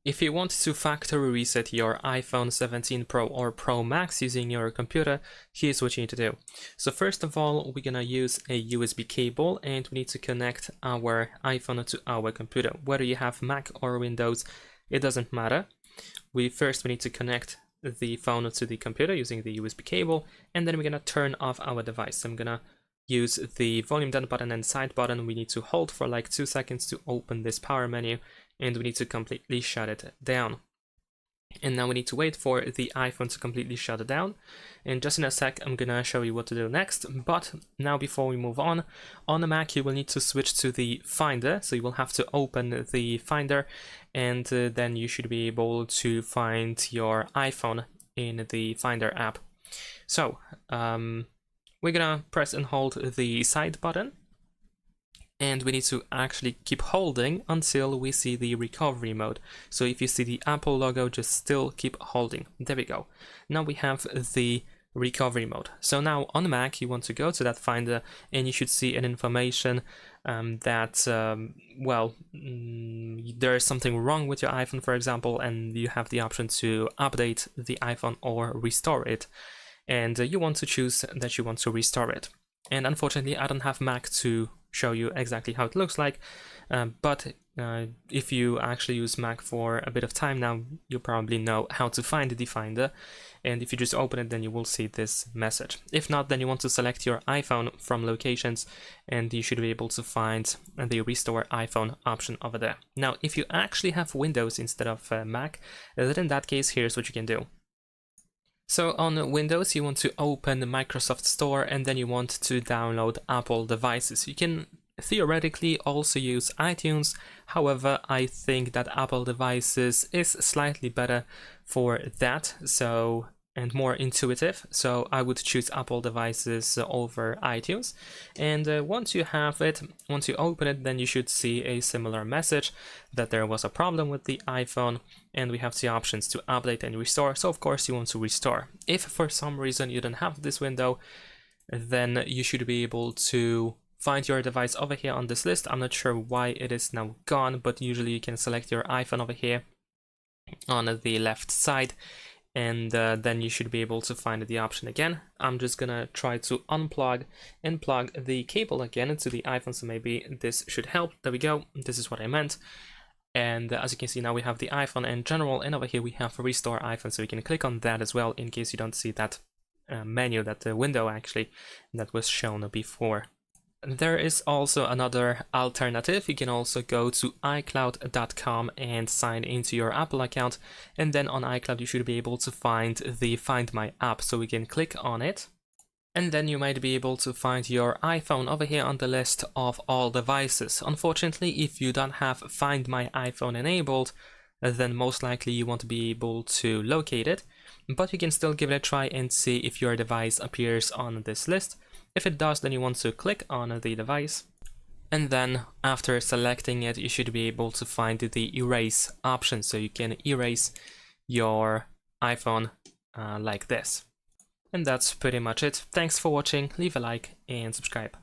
If you want to factory reset your iPhone 17 Pro or Pro Max using your computer, here's what you need to do. So first of all, we're gonna use a USB cable and we need to connect our iPhone to our computer. Whether you have Mac or Windows, it doesn't matter. We need to connect the phone to the computer using the USB cable, and then we're gonna turn off our device. So I'm gonna use the volume down button and side button. We need to hold for like 2 seconds to open this power menu, and we need to completely shut it down. And now we need to wait for the iPhone to completely shut it down. And just in a sec, I'm gonna show you what to do next. But now before we move on the Mac, you will need to switch to the Finder. So you will have to open the Finder, and then you should be able to find your iPhone in the Finder app. So we're gonna press and hold the side button, and we need to actually keep holding until we see the recovery mode. So if you see the Apple logo, just still keep holding. There we go. Now we have the recovery mode. So now on Mac, you want to go to that Finder, and you should see an information that, there's something wrong with your iPhone, for example, and you have the option to update the iPhone or restore it. And you want to choose that you want to restore it. And unfortunately, I don't have Mac to show you exactly how it looks like, but if you actually use Mac for a bit of time now, you probably know how to find the Finder, and if you just open it, then you will see this message. If not, then you want to select your iPhone from locations, and you should be able to find the restore iPhone option over there. Now, if you actually have Windows instead of Mac, then in that case, here's what you can do. So on Windows, you want to open the Microsoft Store, and then you want to download Apple devices. You can theoretically also use iTunes. However, I think that Apple devices is slightly better for that, and more intuitive. So I would choose Apple devices over iTunes. And once you have it, once you open it, then you should see a similar message that there was a problem with the iPhone, and we have the options to update and restore. So of course you want to restore. If for some reason you don't have this window, then you should be able to find your device over here on this list. I'm not sure why it is now gone, but usually you can select your iPhone over here on the left side, and then you should be able to find the option again. I'm just gonna try to unplug and plug the cable again into the iPhone, so maybe this should help. There we go, this is what I meant. And as you can see, now we have the iPhone in general, and over here we have restore iPhone, so you can click on that as well in case you don't see that menu, that window actually that was shown before. There is also another alternative. You can also go to iCloud.com and sign into your Apple account, and then on iCloud you should be able to find the Find My app, so we can click on it, and then you might be able to find your iPhone over here on the list of all devices. Unfortunately, if you don't have Find My iPhone enabled, then most likely you won't be able to locate it, but you can still give it a try and see if your device appears on this list. If it does, then you want to click on the device, and then after selecting it, you should be able to find the erase option, so you can erase your iPhone like this. And that's pretty much it. Thanks for watching, leave a like and subscribe.